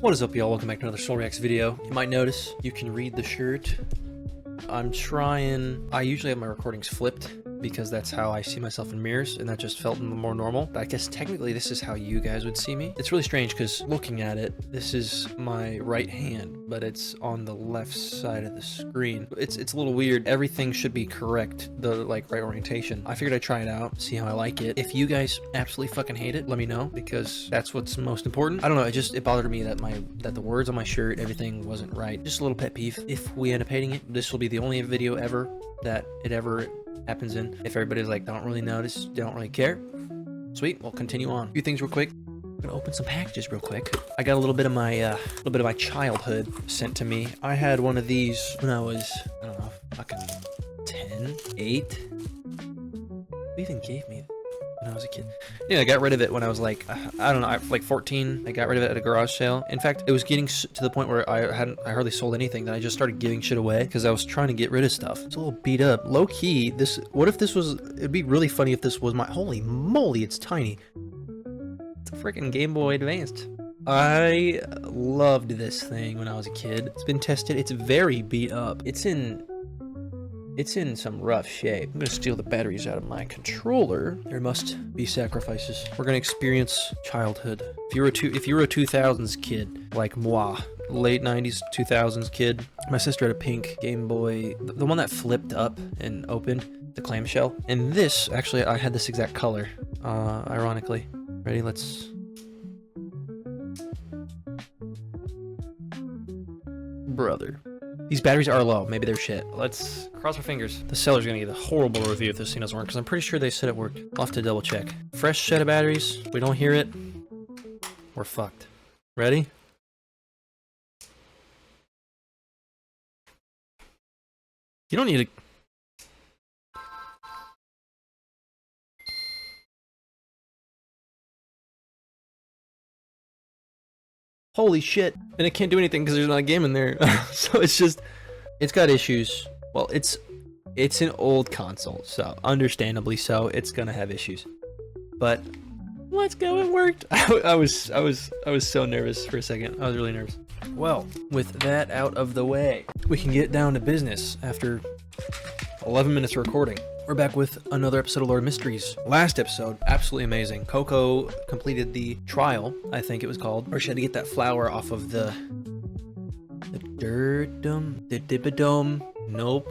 What is up, y'all? Welcome back to another Soul Reacts video. You might notice you can read the shirt. I usually have my recordings flipped because that's how I see myself in mirrors, and that just felt more normal. But I guess technically this is how you guys would see me. It's really strange because looking at it, this is my right hand, but it's on the left side of the screen. It's a little weird. Everything should be correct, the right orientation. I figured I'd try it out, see how I like it. If you guys absolutely fucking hate it, let me know, because that's what's most important. I don't know, it bothered me that the words on my shirt, everything wasn't right. Just a little pet peeve. If we end up hating it, this will be the only video ever that it ever happens in. If everybody's like, don't really notice, don't really care, sweet, we'll continue on. A few things real quick. I'm gonna open some packages real quick. I got a little bit of my childhood sent to me. I had one of these when I was, I don't know, fucking 10, 8. Who even gave me when I was a kid? Yeah, I got rid of it when I was like, I don't know, like 14. I got rid of it at a garage sale. In fact, it was getting to the point where I hardly sold anything, that I just started giving shit away because I was trying to get rid of stuff. It's a little beat up. Low key, it'd be really funny if this was my, holy moly, it's tiny. It's a freaking Game Boy Advanced. I loved this thing when I was a kid. It's been tested. It's very beat up. It's in some rough shape. I'm gonna steal the batteries out of my controller. There must be sacrifices. We're gonna experience childhood. If you were a 2000s kid, like moi, late 90s, 2000s kid, my sister had a pink Game Boy, the one that flipped up and opened, the clamshell. And this, actually, I had this exact color, ironically. Ready? Let's... Brother. These batteries are low. Maybe they're shit. Let's cross our fingers. The seller's gonna get a horrible review if this thing doesn't work, because I'm pretty sure they said it worked. I'll have to double check. Fresh set of batteries. We don't hear it. We're fucked. Ready? You don't need to... Holy shit. And it can't do anything because there's not a game in there. So it's got issues. Well, it's an old console, so understandably so, it's gonna have issues. But let's go, it worked. I was so nervous for a second. I was really nervous. Well, with that out of the way, we can get down to business after 11 minutes of recording. We're back with another episode of Lord Mysteries. Last episode, absolutely amazing. Coco completed the trial, I think it was called, where she had to get that flower off of the Dibidome, nope.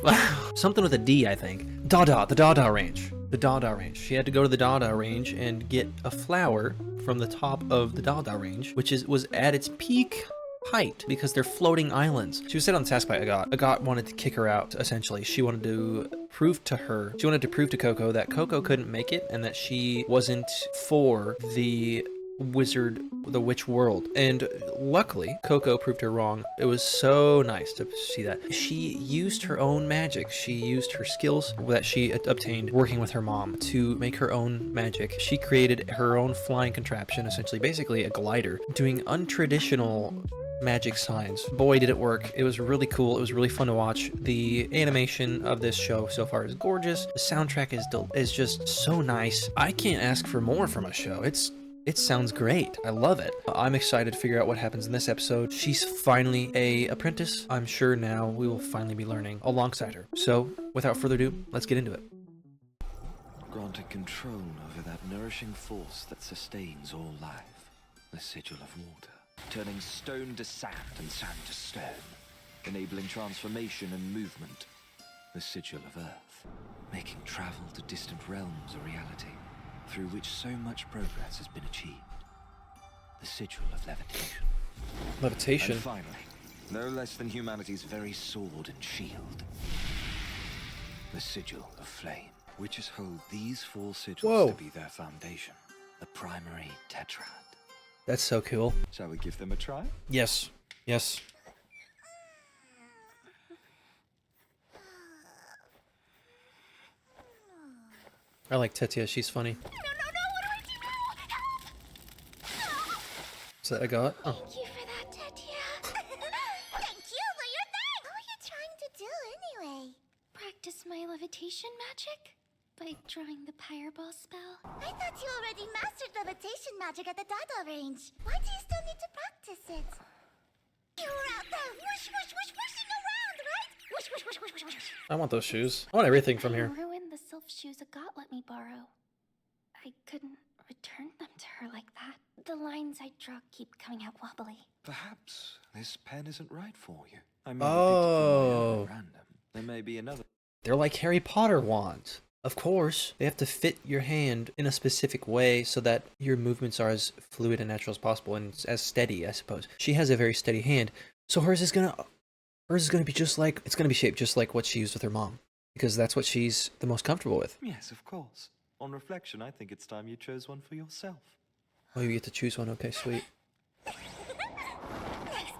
Something with a D, I think. The Dada range. The Dada range. She had to go to the Dada range and get a flower from the top of the Dada range, which was at its peak height because they're floating islands. She was set on the task by Agat. Agat wanted to kick her out, essentially. She wanted to prove to Coco that Coco couldn't make it and that she wasn't for the witch world. And luckily, Coco proved her wrong. It was so nice to see that. She used her own magic. She used her skills that she obtained working with her mom to make her own magic. She created her own flying contraption, essentially, basically a glider, doing untraditional magic signs. Boy, did it work. It was really cool. It was really fun to watch. The animation of this show so far is gorgeous. The soundtrack is just so nice. I can't ask for more from a show. It sounds great. I love it. I'm excited to figure out what happens in this episode. She's finally an apprentice. I'm sure now we will finally be learning alongside her. So, without further ado, let's get into it. Granted control over that nourishing force that sustains all life, the sigil of water, turning stone to sand and sand to stone, enabling transformation and movement, the sigil of earth, making travel to distant realms a reality, through which so much progress has been achieved, the sigil of levitation. Levitation? And finally, no less than humanity's very sword and shield, the sigil of flame. Witches hold these four sigils to be their foundation, the primary tetrad. That's so cool. Shall we give them a try? Yes. Yes. I like Tetia, she's funny. No, what do I do now? Is that I got? Oh. Thank you for that, Tetia. Thank you for your thing! What are you trying to do anyway? Practice my levitation magic by drawing the fireball spell. I thought you already mastered levitation magic at the Dada range. Why do you still need to practice it? whoosh, whoosh, whoosh, whooshing around, right? Whoosh, whoosh, whoosh, whoosh, whoosh, whoosh. I want those shoes. I want everything from I here. ruined the sylph shoes Agat let me borrow. I couldn't return them to her like that. The lines I draw keep coming out wobbly. Perhaps this pen isn't right for you. I merely Oh. picked it from my own at random. There may be another. They're like Harry Potter wands. Of course, they have to fit your hand in a specific way so that your movements are as fluid and natural as possible and as steady, I suppose. She has a very steady hand, so hers is gonna be just like, it's gonna be shaped just like what she used with her mom, because that's what she's the most comfortable with. Yes, of course. On reflection, I think it's time you chose one for yourself. Oh, you get to choose one. Okay, sweet. Next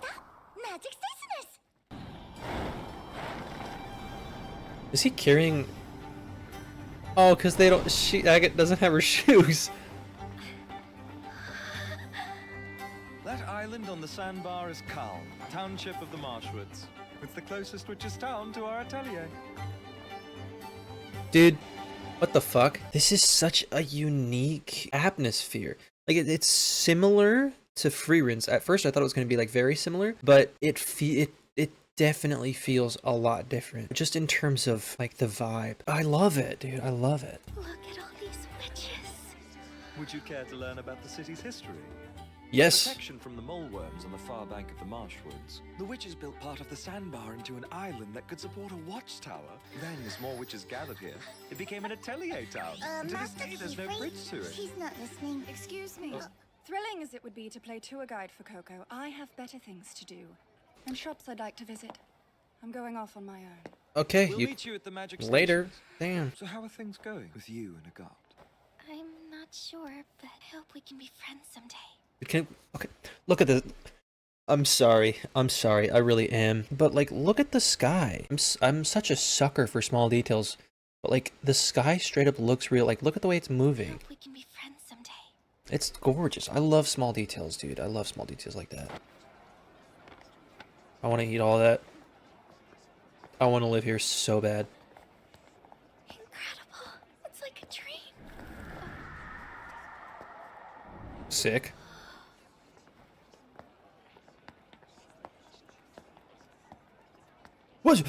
up, magic stationers. Is he carrying? Oh, because they don't. Agate doesn't have her shoes. That island on the sandbar is Calm, township of the Marshwoods. It's the closest witch's town to our Atelier. Dude, what the fuck? This is such a unique atmosphere. Like, it's similar to Freerun's. At first, I thought it was going to be, like, very similar, but it definitely feels a lot different. Just in terms of, like, the vibe. I love it, dude. I love it. Look at all these witches. Would you care to learn about the city's history? Yes. Protection from the mole worms on the far bank of the Marshwoods. The witches built part of the sandbar into an island that could support a watchtower. Then, as more witches gathered here, it became an Atelier town. And to this Master day, there's no Keyfree, bridge to it. She's not listening. Excuse me. Thrilling as it would be to play tour guide for Coco, I have better things to do. And shops I'd like to visit. I'm going off on my own. Okay, We'll meet you at the magic later. stations. Damn. So how are things going with you and Agat? I'm not sure, but I hope we can be friends someday. Okay, look at the. I'm sorry. I really am. But like, look at the sky. I'm such a sucker for small details. But like, the sky straight up looks real. Like, look at the way it's I moving. hope we can be friends someday. It's gorgeous. I love small details, dude. I love small details like that. I want to eat all that. I want to live here so bad. Incredible. It's like a dream. Sick. What?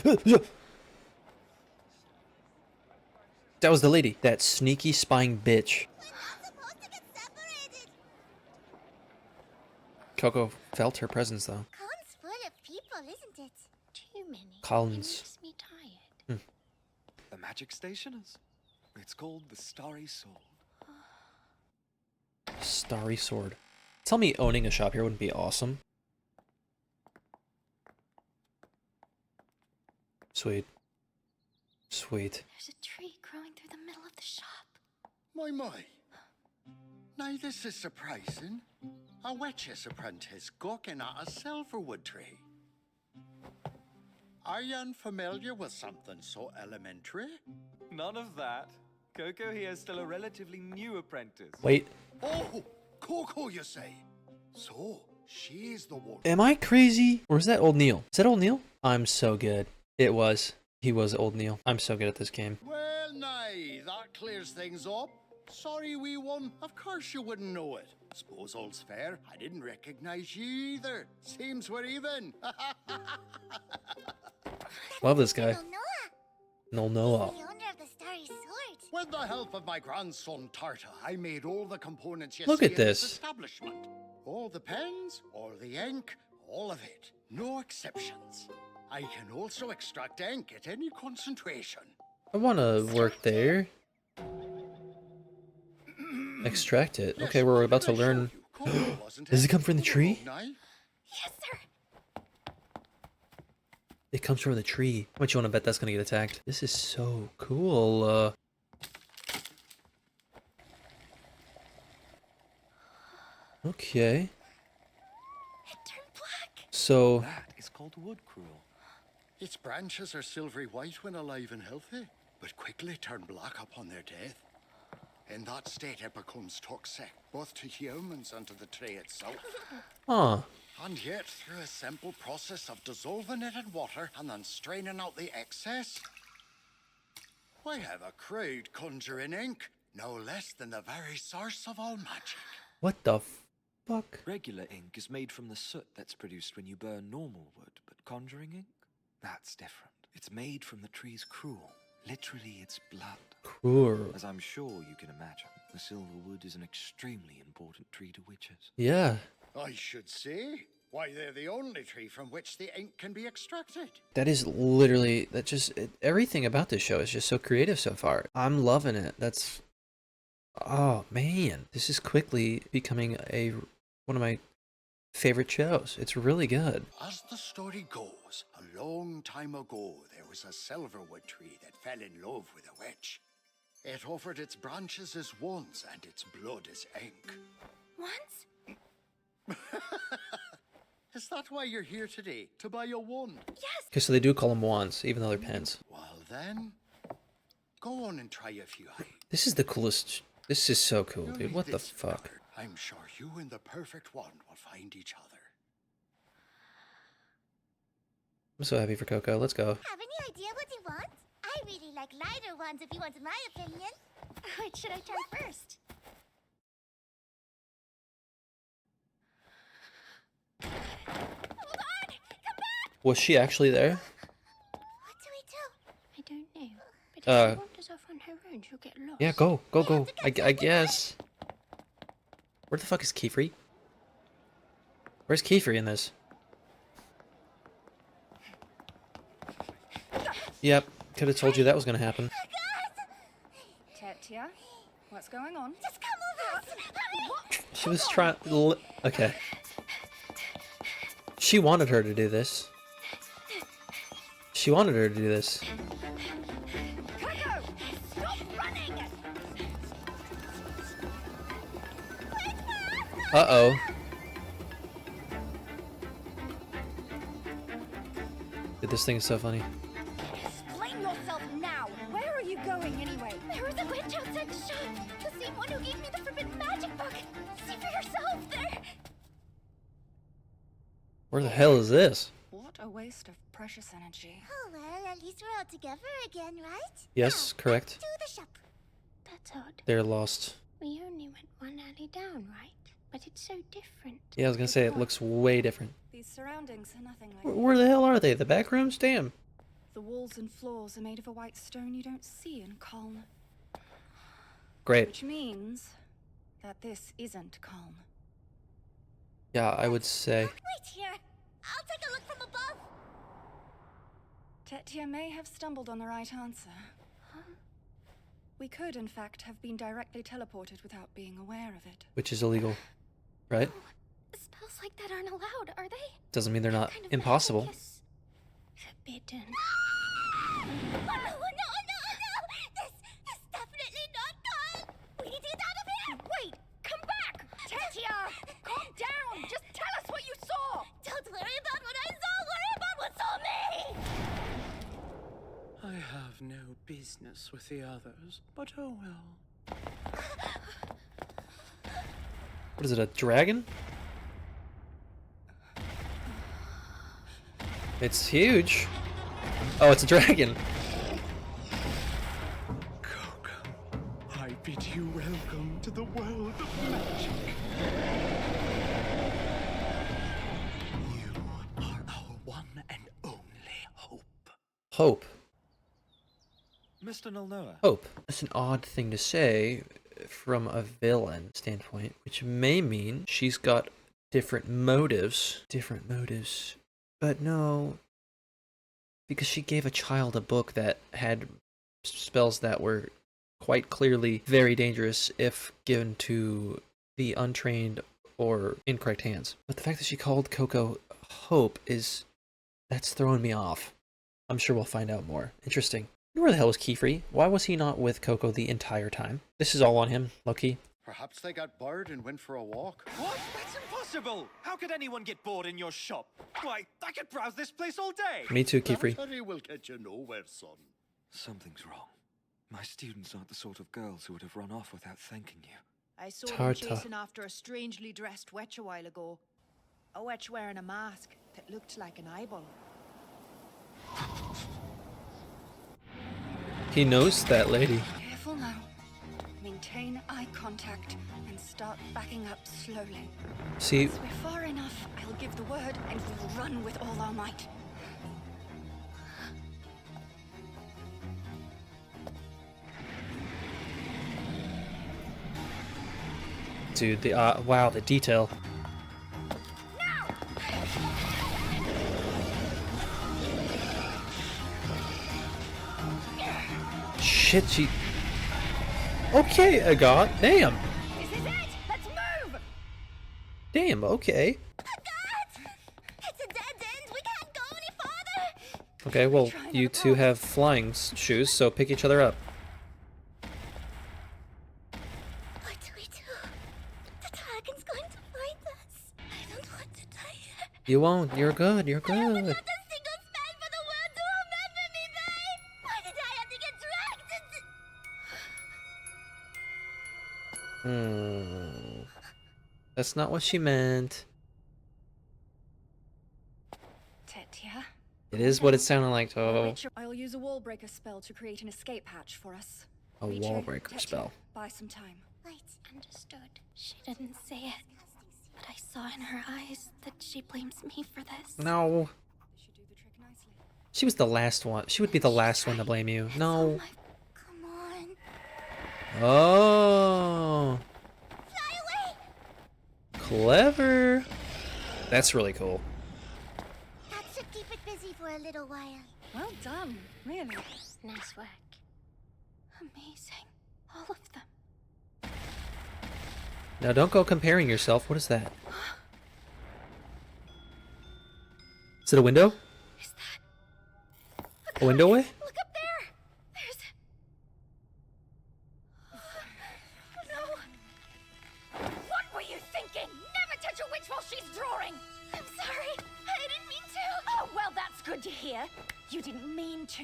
That was the lady. That sneaky spying bitch. We're not supposed to get separated. Coco felt her presence though. Con's full of people, isn't it? Too many. Collins. It makes me tired. The magic stationers. It's called the Starry Sword. Starry sword. Tell me owning a shop here wouldn't be awesome. Sweet. Sweet. There's a tree growing through the middle of the shop. My. Now this is surprising. A witch's apprentice gawking at a silverwood tree. Are you unfamiliar with something so elementary? None of that. Coco here is still a relatively new apprentice. Wait, Oh, Coco, you say? So, she's the one. am I crazy? Or is that old Neil? Is that old Neil? I'm so good. It was. He was old Neil. I'm so good at this game. Well, now, that clears things up. Sorry, wee one. Of course you wouldn't know it. Suppose all's fair. I didn't recognize you either. Seems we're even. Love this guy. Noah, Noah. the owner of the Starry Sword. With the help of my grandson Tarta, I made all the components you Look see at in this. establishment. All the pens, all the ink, all of it. No exceptions. I can also extract ink at any concentration. I want to work there. Extract it. Yes, Okay, we're what about did to I show learn. you? Coco, wasn't Does it come from the Good tree? old night. Yes, sir. It comes from the tree. How much you want to bet that's going to get attacked? This is so cool. Okay. It turned black. So, That is called wood cruel. Its branches are silvery white when alive and healthy, but quickly turn black upon their death. In that state, it becomes toxic, both to humans and to the tree itself. huh. And yet, through a simple process of dissolving it in water and then straining out the excess, we have a crude conjuring ink, no less than the very source of all magic. What the fuck? Regular ink is made from the soot that's produced when you burn normal wood, but conjuring ink? That's different. It's made from the tree's cruel. Literally, its blood. Cool. As I'm sure you can imagine, the silver wood is an extremely important tree to witches. Yeah. I should say. Why, they're the only tree from which the ink can be extracted. That is literally, that just, everything about this show is just so creative so far. I'm loving it. That's, oh man, this is quickly becoming one of my favorite shows. It's really good. As the story goes, a long time ago, there was a silverwood tree that fell in love with a witch. It offered its branches as wands and its blood as ink. Once? Is that why you're here today? To buy a wand? Yes! Okay, so they do call them wands, even though they're pens. Well then, go on and try a few. This is the coolest, this is so cool, You'll dude. need What the this fuck? covered. I'm sure you and the perfect one will find each other. I'm so happy for Coco. Let's go. Have any idea what he wants? I really like lighter ones if you want my opinion. Which should I try first? Was she actually there? What do we do? I don't know. But if she wanders off on her own, she'll get lost. Yeah, go. I guess. Where the fuck is Kiefer? Where's Kiefer in this? Yep, could have told you that was gonna happen. Tetia, what's going on? Just come over. Hurry. She was trying. Okay. She wanted her to do this. She wanted her to do this. Coco! Stop running! Uh-oh. Dude, this thing is so funny. Explain yourself now! Where are you going anyway? There was a witch outside the shop. The same one who gave me the forbidden magic book. See for yourself there. Where the hell is this? What a waste of precious energy. Oh well, at least we're all together again, right? Yes, correct. To the shop. That's odd. They're lost. We only went one alley down, right? But it's so different. Yeah, I was gonna say, it looks way different. These surroundings are nothing like Where the hell are they? The back rooms? Damn. The walls and floors are made of a white stone you don't see in Calm. Great. Which means that this isn't Calm. Yeah, I would say. Wait here. I'll take a look from above. Tetia may have stumbled on the right answer. We could, in fact, have been directly teleported without being aware of it. Which is illegal, right? Spells like that aren't allowed, are they? Doesn't mean they're not Kind of impossible. magic is forbidden. Oh, no. This is definitely not good. We need to get out of here. Wait! Come back! Tetia! Calm down! Just tell us what you saw! Don't worry about what I saw. Worry about what saw me. I have no business with the others, but oh well. What is it, a dragon? It's huge. Oh, it's a dragon. Coco, I bid you welcome to the world of magic. You are our one and only hope. Hope. Mr. Nulnoa. Hope. That's an odd thing to say from a villain standpoint, which may mean she's got different motives. Different motives. But no, because she gave a child a book that had spells that were quite clearly very dangerous if given to the untrained or incorrect hands. But the fact that she called Coco Hope that's throwing me off. I'm sure we'll find out more. Interesting. Where the hell was Kiefer? Why was he not with Coco the entire time? This is all on him, low-key. Perhaps they got bored and went for a walk. What? That's impossible! How could anyone get bored in your shop? Why, I could browse this place all day! Me too, Kiefer. That will get you nowhere, son. Something's wrong. My students aren't the sort of girls who would have run off without thanking you. I saw them Tarta. chasing after a strangely dressed witch a while ago. A witch wearing a mask that looked like an eyeball. He knows that lady. Careful now. Mink Maintain eye contact and start backing up slowly. See, Once we're far enough, I'll give the word and we'll run with all our might. dude, the wow, the detail. Shit, she. Okay, I got. Damn. This is it! Let's move! Damn. Okay. God! It's a dead end. We can't go any farther. Okay. Well, you two have flying shoes, so pick each other up. What do we do? The dragon's going to find us. I don't want to die here. You won't. You're good. You're I haven't good. got a single spell for the world to remember me by. Why did I have to get dragged into... That's not what she meant. Tetia. It is what it sounded like, oh. I'll use a wall breaker spell to create an escape hatch for us. A Riche, wall breaker Tetia, spell. Buy some time. Right, understood. She didn't say it, but I saw in her eyes that she blames me for this. No. This should do the trick nicely. She was the last one. She would be the last one to blame you. No. Come on. Oh. Fly away. Clever. That's really cool. That should keep it busy for a little while. Well done, really. Nice work. Amazing. All of them. Now don't go comparing yourself. What is that? Is it a window? Is that... A window way? Look up there! There's... Oh, no! What were you thinking? Never touch a witch while she's drawing! I'm sorry. I didn't mean to. Oh, well, that's good to hear. You didn't mean to.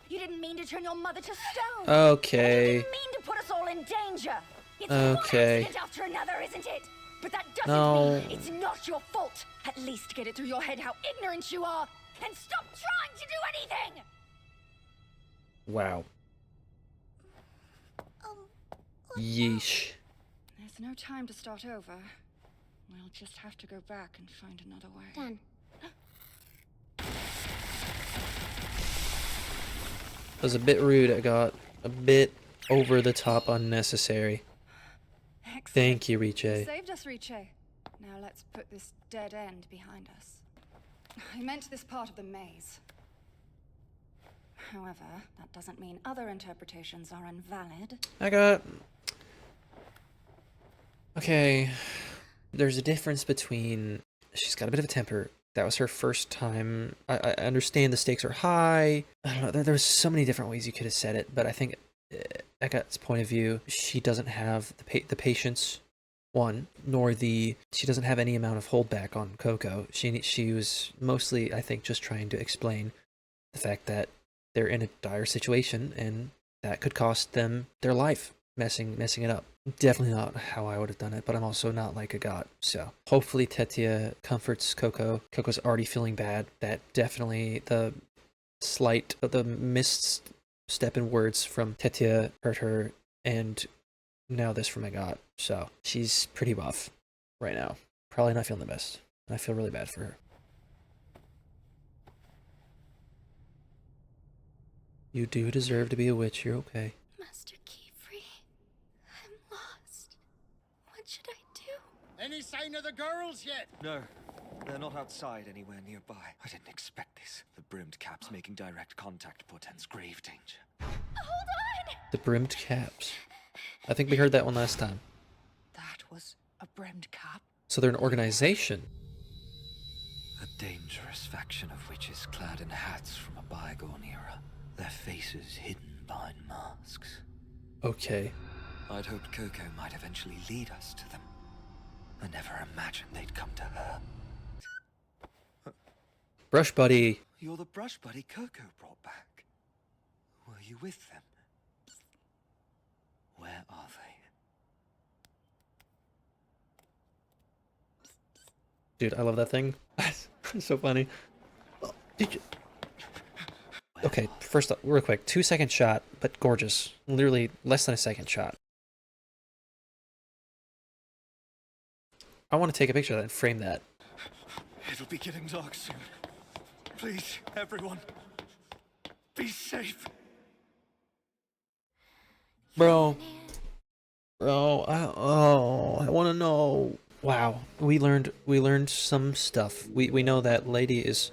You didn't mean to turn your mother to stone. Okay. You didn't mean to put us all in danger. It's Okay. one accident after another, isn't it? But that doesn't No. mean it's not your fault. At least get it through your head how ignorant you are, and stop trying to do anything! Wow. What Yeesh. There's no time to start over. We'll just have to go back and find another way. Done. That was a bit rude, I got. A bit over the top unnecessary. Excellent. Thank you, You Riche. saved us, Riche. Now let's put this dead end behind us. I meant this part of the maze. However, that doesn't mean other interpretations are invalid. I got... Okay. There's a difference between... She's got a bit of a temper. That was her first time. I understand the stakes are high. I don't know. There's so many different ways you could have said it, but I think Ekat's point of view, she doesn't have the patience, one, nor she doesn't have any amount of holdback on Coco. She was mostly, I think, just trying to explain the fact that they're in a dire situation and that could cost them their life, messing it up. Definitely not how I would have done it, but I'm also not like a god. So hopefully Tetia comforts Coco. Coco's already feeling bad. That definitely the misstep in words from Tetia hurt her, and now this from my god. So she's pretty rough right now. Probably not feeling the best. And I feel really bad for her. You do deserve to be a witch. You're okay. Master Keyfree, I'm lost. What should I do? Any sign of the girls yet? No, they're not outside anywhere nearby. I didn't expect this. The brimmed caps making direct contact portends grave danger. Hold on! The brimmed caps. I think we heard that one last time. That was a brimmed cap. So they're an organization. A dangerous faction of witches clad in hats from a bygone era. Their faces hidden behind masks. Okay. I'd hoped Coco might eventually lead us to them. I never imagined they'd come to her. Brush buddy. You're the brush buddy Coco brought back. Were you with them? Where are they? Dude, I love that thing. It's so funny. Oh, did you... Okay, first up, real quick, 2-second shot, but gorgeous. Literally less than a second shot. I want to take a picture of that and frame that. It'll be getting dark soon. Please, everyone, be safe. Bro, I want to know. Wow, we learned some stuff. We know that lady is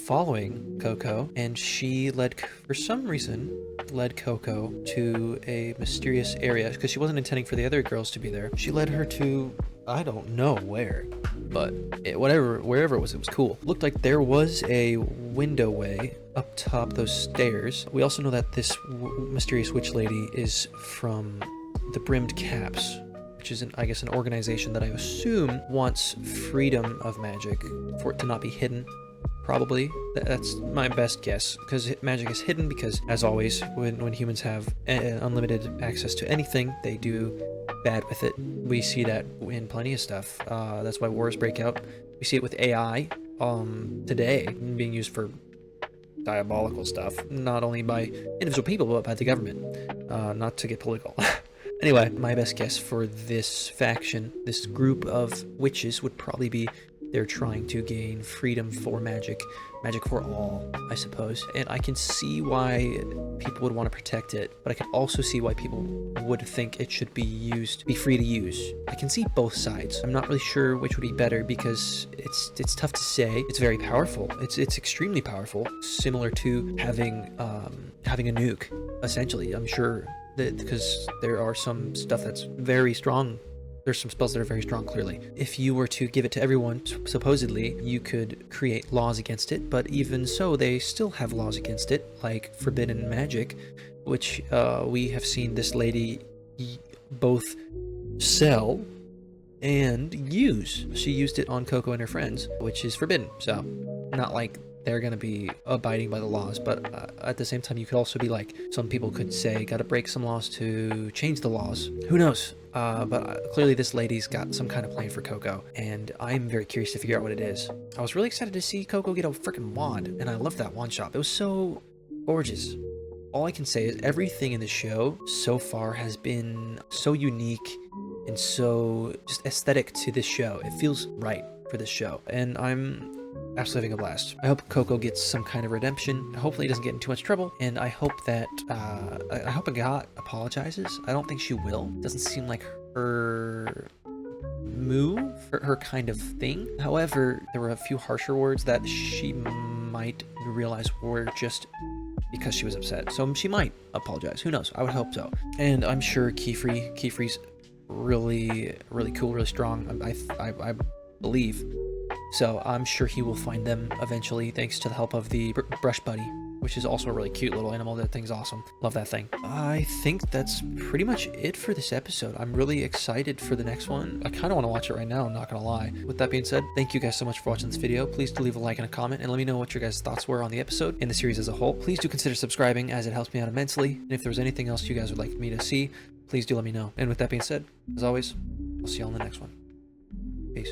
following Coco, and she for some reason led Coco to a mysterious area because she wasn't intending for the other girls to be there. She led her to, I don't know where, but wherever it was cool. Looked like there was a window way up top those stairs. We also know that this mysterious witch lady is from the Brimmed Caps, which is I guess an organization that I assume wants freedom of magic for it to not be hidden. Probably. That's my best guess, because magic is hidden because, as always, when humans have unlimited access to anything, they do bad with it. We see that in plenty of stuff. That's why wars break out. We see it with AI today, being used for diabolical stuff, not only by individual people, but by the government. Not to get political. Anyway, my best guess for this faction, this group of witches, would probably be they're trying to gain freedom for magic for all, I suppose. And I can see why people would want to protect it, but I can also see why people would think it should be free to use. I can see both sides. I'm not really sure which would be better because it's tough to say. It's very powerful. It's extremely powerful, similar to having a nuke, essentially. I'm sure that because there are some stuff that's very strong. There's some spells that are very strong, clearly. If you were to give it to everyone, supposedly, you could create laws against it, but even so, they still have laws against it, like forbidden magic, which we have seen this lady both sell and use. She used it on Coco and her friends, which is forbidden, so not like they're going to be abiding by the laws, but at the same time, you could also be like, some people could say, gotta break some laws to change the laws. Who knows? But clearly this lady's got some kind of plan for Coco, and I'm very curious to figure out what it is. I was really excited to see Coco get a freaking wand, and I loved that wand shop. It was so gorgeous. All I can say is everything in the show so far has been so unique and so just aesthetic to this show. It feels right for this show, and I'm absolutely having a blast. I hope Coco gets some kind of redemption. Hopefully he doesn't get in too much trouble, and I hope that I hope Agathe apologizes. I don't think she will. Doesn't seem like her move, her kind of thing. However, there were a few harsher words that she might realize were just because she was upset. So she might apologize. Who knows? I would hope so. And I'm sure Kiefer's really cool, really strong. I believe. So I'm sure he will find them eventually, thanks to the help of the brush buddy, which is also a really cute little animal. That thing's awesome. Love that thing. I think that's pretty much it for this episode. I'm really excited for the next one. I kind of want to watch it right now, I'm not gonna lie. With that being said, thank you guys so much for watching this video. Please do leave a like and a comment, and let me know what your guys' thoughts were on the episode and the series as a whole. Please do consider subscribing, as it helps me out immensely. And if there's anything else you guys would like me to see, please do let me know. And with that being said, as always, I'll see you all in the next one. Peace.